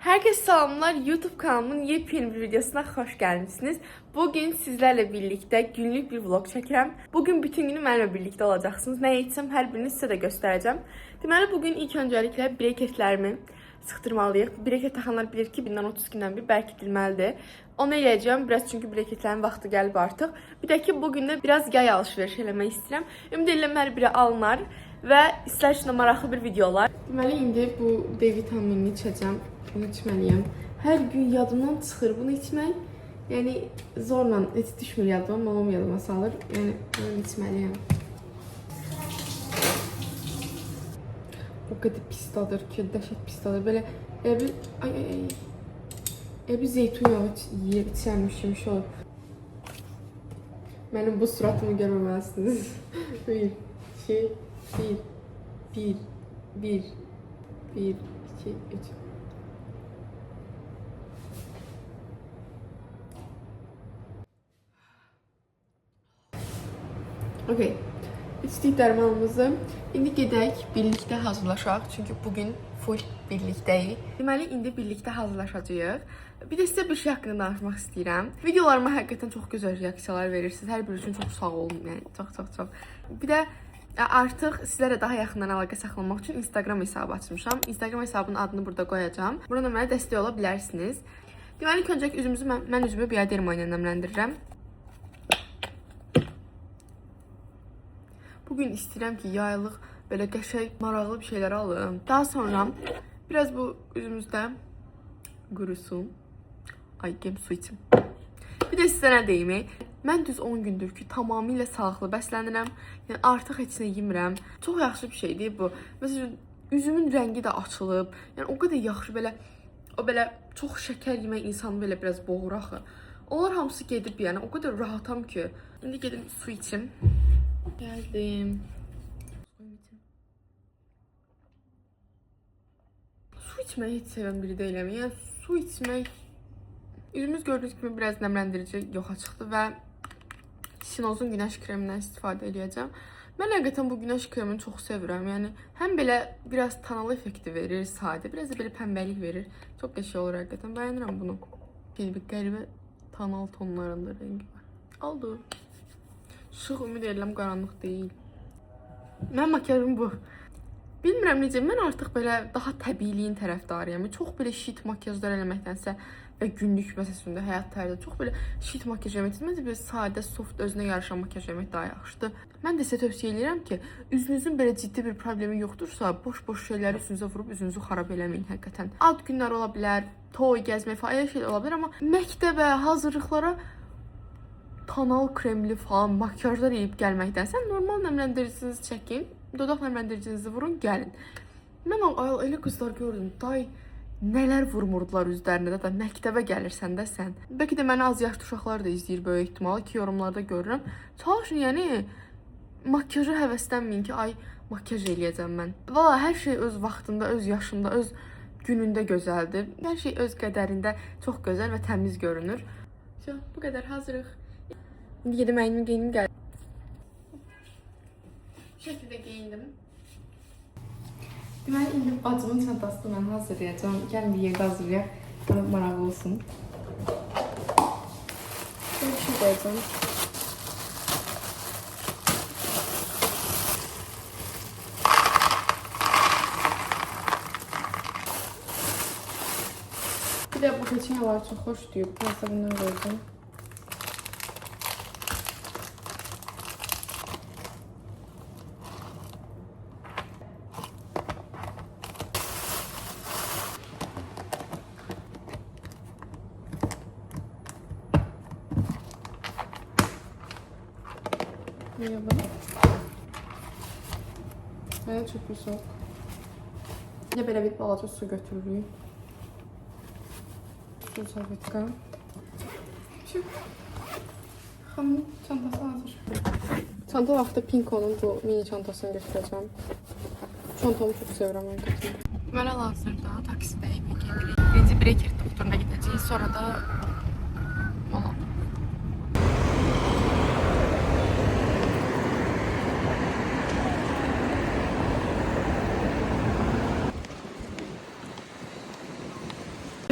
Herkese selamlar. YouTube kanalımın yepyeni bir videosuna hoş geldiniz. Bugün sizlerle birlikte günlük bir vlog çəkirəm. Bugün bütün günü benimle birlikte olacaksınız. Ne etsəm her birini size de göstereceğim. Deməli bugün ilk öncelikle breketlərimi sıxdırmalıyıq. Breket taxanlar bilir ki, 1030 gündən bir bərkidilməlidir. Onu eləyəcəm biraz çünkü breketlərin vaxtı gəlib artıq. Bir də ki, bugün də biraz yay alış-veriş eləmək istəyirəm. Ümid edirəm hər biri alınar və sizlər üçün də maraqlı bir video olar. Deməli indi bu D vitaminini içəcəm. Bunu içməliyəm. Hər gün yadımdan çıxır bunu içmək. Yəni zorla heç düşmür yadıma, malım yadıma salır. Yəni bunu içməliyəm. O qədər pis dadır ki, dəhşət pis dadır. Belə bir zeytun yağı yeyib içərmişim şu. Mənim bu suratımı görməməlisiniz. 1, 2, 1, 1, 2, 3. Okey. İçdik dərmanımızı. İndi gedək birlikdə hazırlaşaq. Çünki bugün full birlikdəyik. Deməli indi birlikdə hazırlaşacağıq. Bir də sizə bir şey haqqında danışmaq istəyirəm. Videolarıma həqiqətən çox gözəl reaksiyalar verirsiniz. Hər biri üçün çox sağ olun. Yəni çox. Bir də artıq sizlərlə daha yaxından əlaqə saxlamaq üçün Instagram hesabı açmışam. Instagram hesabının adını burada qoyacağam. Buradan mənə dəstək ola bilərsiniz. Deməli ilk öncə üzümüzü mən üzümü bioderma ilə nəmləndirirəm. Bugün istəyirəm ki, yaylıq belə qəşəng, maraqlı bir şeyler alım. Daha sonra biraz bu üzümüzdə qurusun. Ay, gem su içim. Bir də sizə nə deyim? Mən düz 10 gündür ki, tamamilə sağlıqlı bəslənirəm. Yəni artıq heç nə yemirəm. Çox yaxşı bir şeydir bu. Məsələn, üzümün rəngi də açılıb. Yəni o qədər yaxşı belə çox şəkər yemək insanı belə biraz boğur axı. Onlar hamısı gedib, yəni o qədər rahatam ki. İndi gedim su içim. Geldim. Su içmeyi hiç seven biri değilim. Yani su içmek... Yüzümüz gördüğünüz gibi biraz nemlendirici yoxa çıxdı və Sinozun güneş kremindən istifadə edəcəm. Mən həqiqətən bu güneş kremini çox sevirəm. Yəni həm belə biraz tanalı effekti verir, sadə, biraz da belə pəmbəlik verir. Çox qəşəng olur həqiqətən. Bəyənirəm bunu. Qəribə tanal tonlarında rengi var. Aldı. Şıq, ümid edirəm qaranlıq deyil. Mən makyajım bu. Bilmirəm necə, mən artıq belə daha təbiiliyin tərəfdarıyam. Çox belə şit makyajlar eləməkdənsə və günlük məsələsində həyat tərzində çox belə şit makyaj eləməkdənsə məncə belə sadə, soft, özünə yaraşan makyaj eləmək daha yaxşıdır. Mən də sizə tövsiyə edirəm ki, üzünüzün belə ciddi bir problemi yoxdursa, boş şeyləri üzünüzə vurub üzünüzü xarab eləməyin həqiqətən. Ad günlər ola bilər, toy, gəzmək falan elə şeylər ola bilər, amma məktəbə, hazırlıqlara kanal kremli falan makyajlar yiyip gəlməkdənsə normal nəmləndiricinizi çəkin, dodaq nəmləndiricinizi vurun, gəlin. Mən elə qızlar gördüm, day nələr vurmurdular üzlərinə də məktəbə gəlirsən də sən. Bəlkə də məni az yaşlı uşaqlar da izləyir böyük ehtimalı ki, yorumlarda görürəm. Çalışın, yəni makyajı həvəslənməyin ki, ay makyaj eləyəcəm mən. Valla hər şey öz vaxtında, öz yaşında, öz günündə gözəldir. Hər şey öz qədərində çox gözəl və təmiz görünür. Bu qədər hazırıq. İndi yedim, əynimi geyinim gəldim. Bu şəkildə geyindim. Deməli, indi bacımın çantasını mən hazırlayacağım. Gəlin bir yerdə hazırlayaq. Bana maraqlı olsun. Şöyle bir şey koyacağım. Bir də bu peçenyalar çox xoş deyib. Biraz da bundan koyacağım. Merhaba. Baya çok güzel. Yine böyle bir balaca su götürürüm. Su salvetka. Çık. Hamur çantası hazır. Çanta vaxtı Pinko'nun bu mini çantasını götüreceğim. Çantamı çok seviyorum arkadaşlar. Böyle hazırda taksideyim. Birinci Breker doktoruna gideceğiz. Sonra da mola.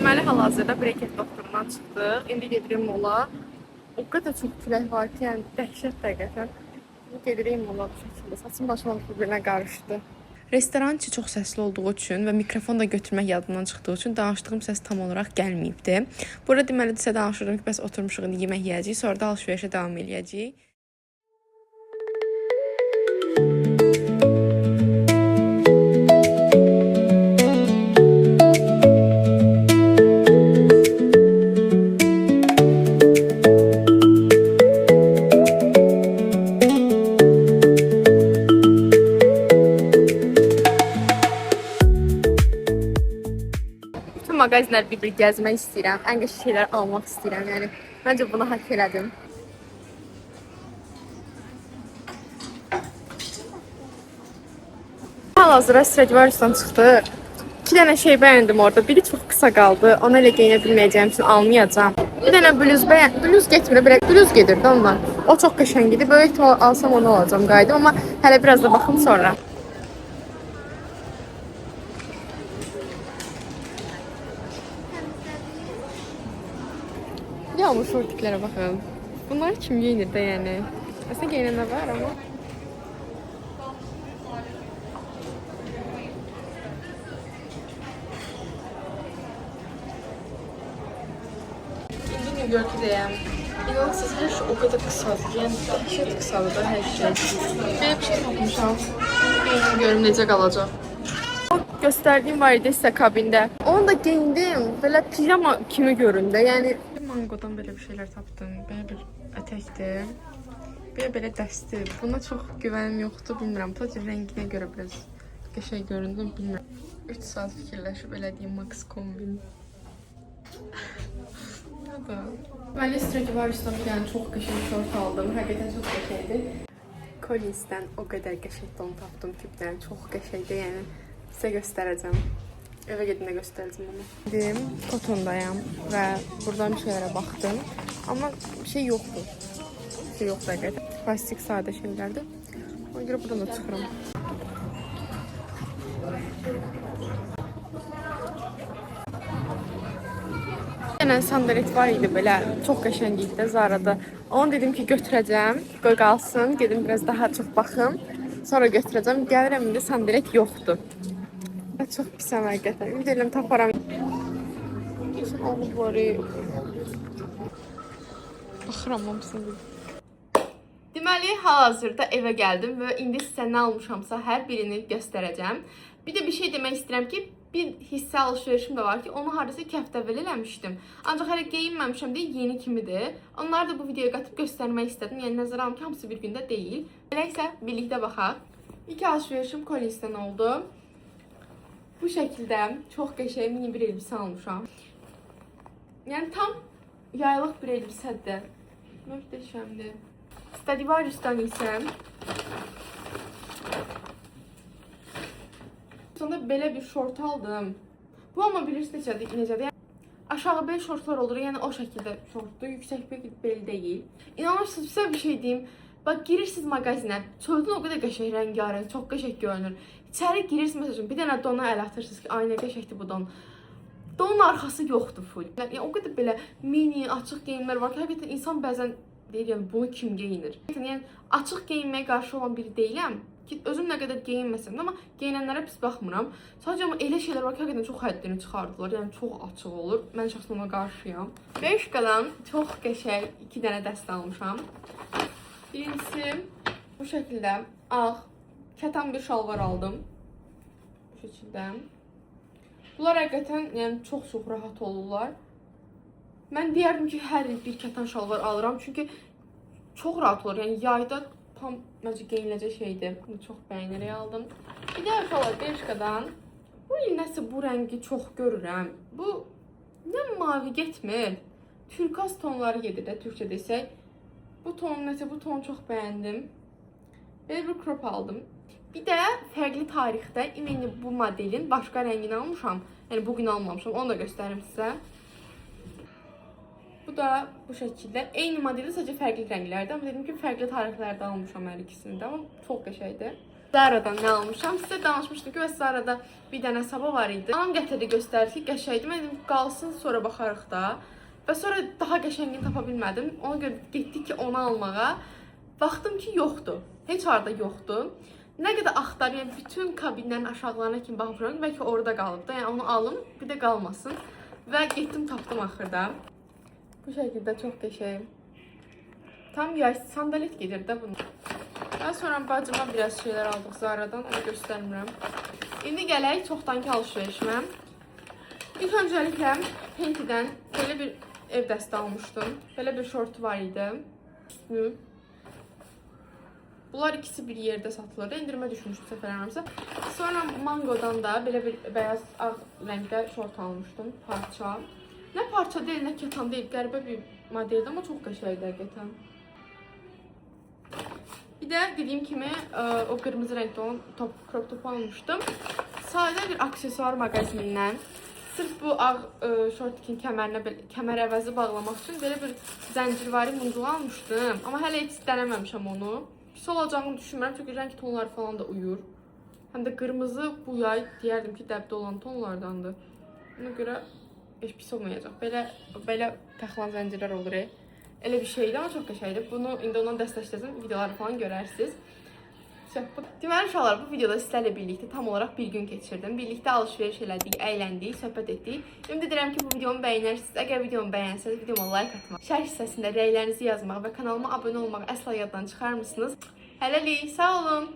Deməli, hal-hazırda Breket doktorundan çıxdıq. İndi gedirik mola. O qədər çox külək var ki, yəni dəhşət dəqiqətən. İndi gedirik mola bu şəkildə. Saçım başıma bir-birinə qarışdı. Restoran içi çox səsli olduğu üçün və mikrofon da götürmək yadından çıxdığı üçün danışdığım səs tam olaraq gəlməyibdi. Burada deməli sizə danışırdım ki, bəs oturmuşuq, indi yemək yeyəcəyik, sonra da alış-verişə davam edəcəyik. Mağazinlər bir-bir gəzmək istəyirəm. Ən qəşəng şeylər almaq istəyirəm. Yəni məncə bunu hak elədim. Hal-hazırda Stradivarius'dan çıxdı. 2 dənə şey bəyəndim orada. Biri çox qısa qaldı. Onu elə geyinə bilməyəcəyim üçün almayacağam. Bir dənə bluz bluz getmir, belə bluz gedirdi ondan. O çox qəşəng idi. Böyük ihtimal alsam onu alacağam qayıdım, amma hələ biraz da baxım sonra. Yağmur şortiklərə baxın. Bunlar kim geyinir də yəni? Aslında geyinənlər var amma. İndi New York'dayım. İnanırsınız her şey o kadar kısadır. Yəni dəhşət kısadır da hər şey. Belə bir şey tapmışam. Geyindim görüm necə qalacaq. O göstərdiyim var idi sizə kabində. Onu da geyindim. Belə pijama kimi göründü. Yəni Mangodan belə bir şeylər tapdım. Belə bir ətəkdir. Belə dəstir. Buna çox güvənim yoxdur, bilmirəm. Sadəcə rənginə görə biraz qəşəng göründü, bilmirəm. 3 saat fikirləşib elədiyim Max kombin. Mən Stradivarius'dan bir dənə çox qəşəng şort aldım. Həqiqətən çox qəşəngdir. Collins'dən o qədər qəşəng don tapdım ki, bir dənə çox qəşəngdir. Yəni sizə göstərəcəm. Eve gedəndə göstərəcəm onu. Dedim, Kotondayam və buradan bir şeylərə baxdım. Amma bir şey yoxdur. Bir şey yoxdur həqiqətən. Plastik sadə şeylərdir. Ona görə buradan da çıxıram. Yəni sandalet var idi belə, çox qəşəng idi də Zara'da. Onu dedim ki, götürəcəm, qoy qalsın, gedim biraz daha çox baxım. Sonra götürəcəm. Gəlirəm indi sandalet yoxdur. Çox pisəm həqiqətən. Ümid edirəm taparam. Baxıram hamısını. Deməli, hal-hazırda evə gəldim və indi sizə nə almışamsa hər birini göstərəcəm. Bir də bir şey demək istəyirəm ki, bir hissə alış-verişim də var ki, onu hardasa 2 həftə əvvəl eləmişdim. Ancaq hələ geyinməmişəm deyə yeni kimidir. Onları da bu videoya qatıb göstərmək istədim. Yəni nəzərə alım ki, hamısı bir gündə deyil. Elə isə birlikdə baxaq. İlk alış-verişim Collins'dən oldu. Bu şəkildə çox qəşəng mini bir elbisə almışam. Yəni tam yaylıq bir elbisədir. Möhtəşəmdir. Stradivarius'dan isə sonra belə bir şort aldım. Bu amma bilirsiniz necədir? Aşağı bel şortlar olur, yəni o şəkildə şortdur. Yüksək bel deyil. İnanırsınız, sizə bir şey deyim. Bax, girirsiniz mağazinə, çöldən o qədər qəşəng rəngarəng, çox qəşəng görünür. İçəri girirsiniz, məsəl üçün, bir dənə dona əl atırsınız ki, ay nə qəşəngdir bu don. Donun arxası yoxdur full. Yəni o qədər belə mini, açıq geyimlər var ki, həqiqətən insan bəzən deyir, yəni bunu kim geyinir? Yəni açıq geyinməyə qarşı olan biri deyiləm ki, özüm nə qədər geyinməsəm də, amma geyinənlərə pis baxmıram. Sadəcə amma elə şeylər var ki, həqiqətən çox həddini çıxardılar. Yəni çox açıq olur. Mən şəxsən ona qarşıyam. Bershkadan çox qəşəng 2 dənə dəstə almışam. Birincisi bu şəkildə ağ, kətan bir şalvar aldım. Bu şəkildə. Bunlar həqiqətən yəni çox rahat olurlar. Mən deyərdim ki, hər il bir kətan şalvar alıram. Çünki çox rahat olur. Yəni yayda tam məncə geyiniləcək şeydir. Bunu çox bəyənərək aldım. Bir də şalvar Bershkadan. Bu il nəsə bu rəngi çox görürəm. Bu nə mavi getmir. Türkaz tonları gedir də türkçə desək. Bu ton nəsə, bu tonu çox bəyəndim. Belə bir crop aldım. Bir də fərqli tarixdə imeni bu modelin başqa rəngini almışam. Yəni bugün almamışam. Onu da göstərim sizə. Bu da bu şəkildə. Eyni modeli sadəcə fərqli rənglərdə. Amma dedim ki, fərqli tarixlərdə almışam hər ikisini də. Amma çox qəşəngdir. Zara'dan nə almışam? Sizə danışmışdım ki, Zara'da bir dənə sabah var idi. Anam gətirdi, göstərdi ki, qəşəngdir. Mən dedim, qalsın, sonra baxarıq da. Və sonra daha qəşəngini tapa bilmədim. Ona görə getdik ki, onu almağa. Baxdım ki, yoxdur. Heç harda yoxdur. Nə qədər axtarım, yəni bütün kabinlərin aşağılarına kimi baxıram. Bəlkə orada qalıbdı. Yəni onu alım, bir də qalmasın. Və getdim, tapdım axırda. Bu şəkildə çox qəşəng. Tam yay sandalet gedir də bunu. Daha sonra bacıma biraz şeylər aldıq Zara'dan, onu göstərmirəm. İndi gələk çoxdankı alışverişimə. İlk öncəliklə Pentidən belə bir ev dəstə almışdım. Belə bir şortu var idi. Üstünü. Bunlar ikisi bir yerdə satılırdı. İndirmə düşmüşdü səfərlərimizə. Sonra Mangodan da belə bir bəyaz ağ rəngdə şort almışdım. Parça. Nə parça deyil, nə katan deyil. Qəribə bir modeldir, amma çox qəşəngdir həqiqətən. Bir də dediyim kimi o qırmızı rəngdə olan crop top almışdım. Sadə bir aksesuar mağazinindən. Sırf bu ağ şortikin kəmər əvəzi bağlamaq üçün belə bir zəncirvari muncuq almışdım. Amma hələ heç dənəməmişəm onu. Pis olacağını düşünmürəm çünki rəng tonları falan da uyur. Həm də qırmızı bu yay deyərdim ki, dəbdə olan tonlardandır. Ona görə heç pis olmayacaq. Belə taxılan zəncirlər olur. Elə bir şeydir, amma çox qəşəngdir. Bunu indi ondan dəstəkləsəm, videoları falan görərsiniz. Deməli uşaqlar, bu videoda sizlərlə birlikdə tam olaraq bir gün keçirdim. Birlikdə alışveriş elədik, əyləndik, söhbət etdik. Ümid edirəm ki, bu videomu bəyənərsiniz. Əgər videomu bəyənsəniz, videoma like atmaq, şərh hissəsində rəylərinizi yazmaq və kanalıma abunə olmağı əsla yaddan çıxarmısınız. Hələlik, sağ olun.